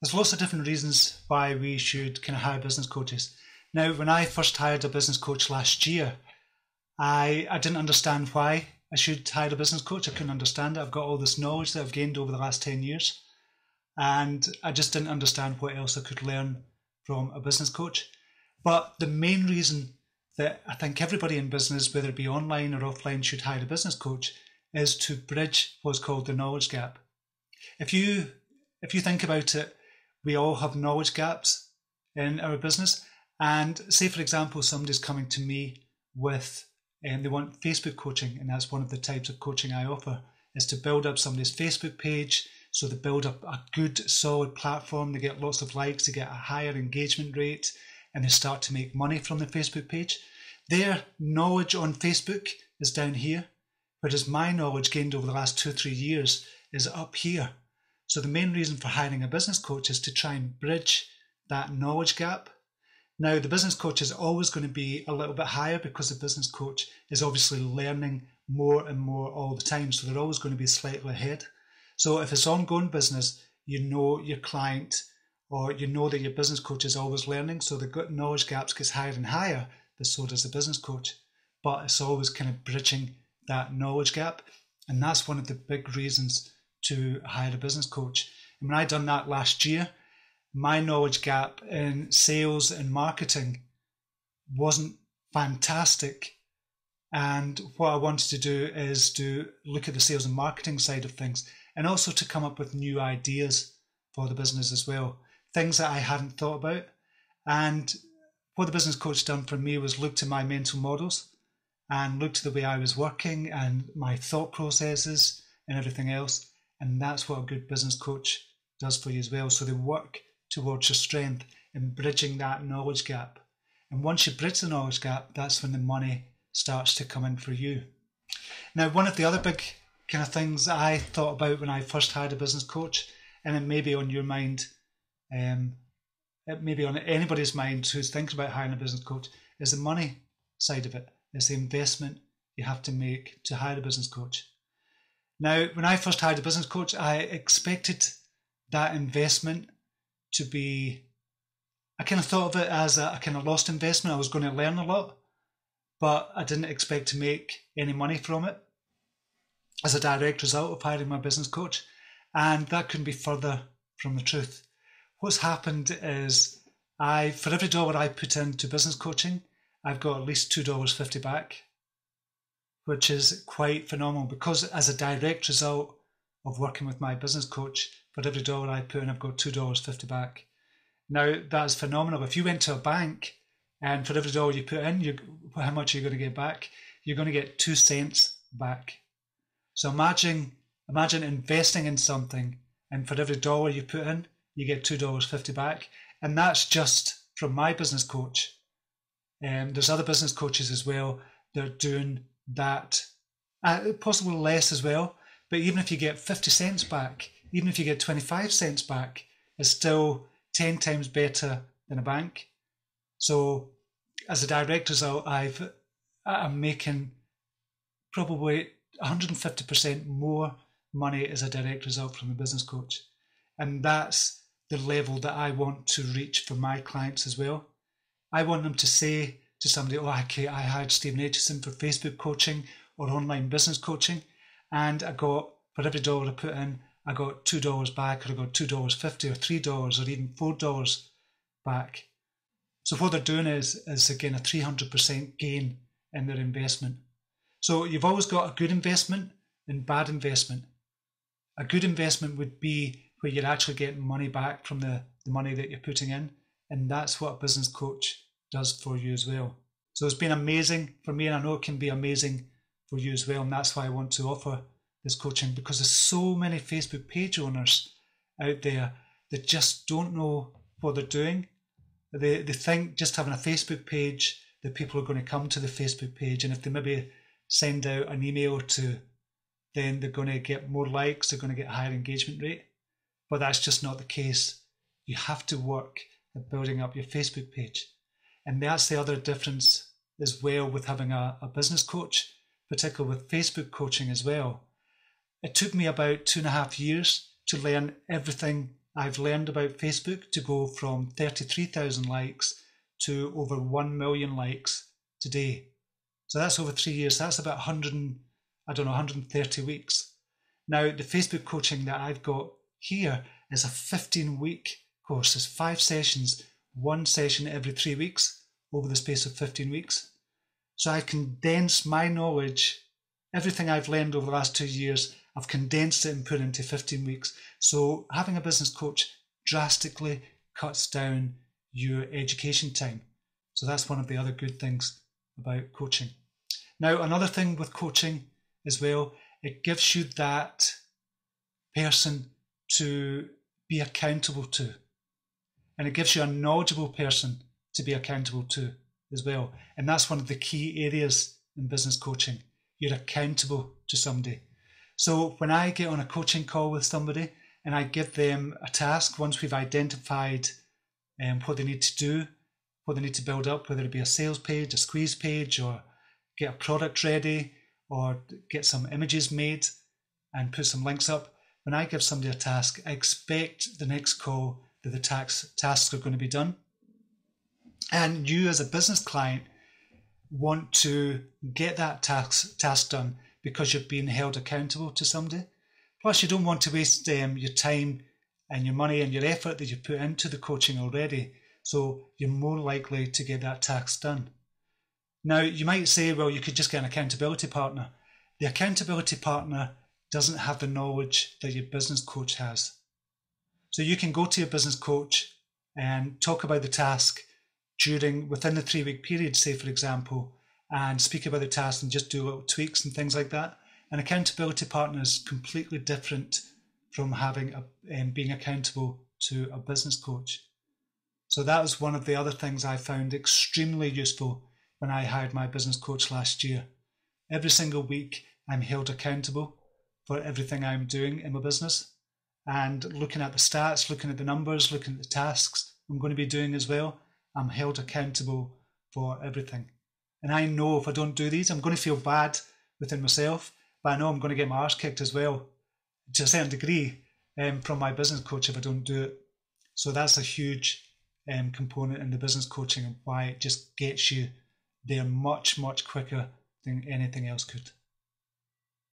There's lots of different reasons why we should kind of hire business coaches. Now, when I first hired a business coach last year, I didn't understand why I should hire a business coach. I couldn't understand it. I've got all this knowledge that I've gained over the last 10 years, and I just didn't understand what else I could learn from a business coach. But the main reason that I think everybody in business, whether it be online or offline, should hire a business coach is to bridge what's called the knowledge gap. If you think about it, we all have knowledge gaps in our business. And say, for example, somebody's coming to me with, they want Facebook coaching, and that's one of the types of coaching I offer, is to build up somebody's Facebook page, so they build up a good, solid platform, they get lots of likes, they get a higher engagement rate, and they start to make money from the Facebook page. Their knowledge on Facebook is down here, whereas my knowledge gained over the last 2-3 years is up here. So the main reason for hiring a business coach is to try and bridge that knowledge gap. Now, the business coach is always going to be a little bit higher because the business coach is obviously learning more and more all the time. So they're always going to be slightly ahead. So if it's ongoing business, you know your client, or you know that your business coach is always learning. So the knowledge gaps gets higher and higher, but so does the business coach. But it's always kind of bridging that knowledge gap. And that's one of the big reasons to hire a business coach. And when I done that last year, my knowledge gap in sales and marketing wasn't fantastic. And what I wanted to do is to look at the sales and marketing side of things, and also to come up with new ideas for the business as well, things that I hadn't thought about. And what the business coach done for me was look to my mental models and look to the way I was working and my thought processes and everything else. And that's what a good business coach does for you as well. So they work towards your strength in bridging that knowledge gap. And once you bridge the knowledge gap, that's when the money starts to come in for you. Now, one of the other big kind of things I thought about when I first hired a business coach, and it may be on your mind, it may be on anybody's mind who's thinking about hiring a business coach, is the money side of it. It's the investment you have to make to hire a business coach. Now, when I first hired a business coach, I expected that investment to be, I kind of thought of it as a kind of lost investment. I was going to learn a lot, but I didn't expect to make any money from it as a direct result of hiring my business coach. And that couldn't be further from the truth. What's happened is for every dollar I put into business coaching, I've got at least $2.50 back, which is quite phenomenal, because as a direct result of working with my business coach, for every dollar I put in, I've got $2.50 back. Now, that's phenomenal. If you went to a bank and for every dollar you put in, how much are you going to get back? You're going to get 2 cents back. So imagine investing in something, and for every dollar you put in, you get $2.50 back. And that's just from my business coach. There's other business coaches as well that are doing that, possibly less as well. But even if you get 50 cents back, even if you get 25 cents back, it's still 10 times better than a bank. So as a direct result, I'm making probably 150% more money as a direct result from a business coach. And that's the level that I want to reach for my clients as well. I want them to say to somebody, oh, okay, I hired Stephen Aitchison for Facebook coaching or online business coaching, and for every dollar I put in, I got $2 back, or I got $2.50 or $3 or even $4 back. So what they're doing is again a 300% gain in their investment. So you've always got a good investment and bad investment. A good investment would be where you're actually getting money back from the money that you're putting in, and that's what a business coach does for you as well. So it's been amazing for me, and I know it can be amazing for you as well, and that's why I want to offer this coaching, because there's so many Facebook page owners out there that just don't know what they're doing. They think just having a Facebook page that people are going to come to the Facebook page, and if they maybe send out an email to, then they're going to get more likes, they're going to get a higher engagement rate. But that's just not the case. You have to work at building up your Facebook page. And that's the other difference as well with having a business coach, particularly with Facebook coaching as well. It took me about 2.5 years to learn everything I've learned about Facebook to go from 33,000 likes to over 1 million likes today. So that's over 3 years. That's about 130 weeks. Now, the Facebook coaching that I've got here is a 15-week course. It's 5 sessions, 1 session every 3 weeks over the space of 15 weeks. So I've condensed my knowledge, everything I've learned over the last 2 years, I've condensed it and put it into 15 weeks. So having a business coach drastically cuts down your education time. So that's one of the other good things about coaching. Now, another thing with coaching as well, it gives you that person to be accountable to. And it gives you a knowledgeable person to be accountable to as well. And that's one of the key areas in business coaching. You're accountable to somebody. So when I get on a coaching call with somebody and I give them a task, once we've identified what they need to do, what they need to build up, whether it be a sales page, a squeeze page, or get a product ready, or get some images made and put some links up. When I give somebody a task, I expect the next call that the tasks are going to be done. And you as a business client want to get that task done because you're being held accountable to somebody. Plus, you don't want to waste your time and your money and your effort that you put into the coaching already. So you're more likely to get that task done. Now, you might say, well, you could just get an accountability partner. The accountability partner doesn't have the knowledge that your business coach has. So you can go to your business coach and talk about the task within the 3-week period, say, for example, and speak about the task and just do little tweaks and things like that. An accountability partner is completely different from being accountable to a business coach. So that was one of the other things I found extremely useful when I hired my business coach last year. Every single week, I'm held accountable for everything I'm doing in my business, and looking at the stats, looking at the numbers, looking at the tasks I'm going to be doing as well. I'm held accountable for everything. And I know if I don't do these, I'm going to feel bad within myself, but I know I'm going to get my arse kicked as well, to a certain degree, from my business coach if I don't do it. So that's a huge component in the business coaching and why it just gets you there much, much quicker than anything else could.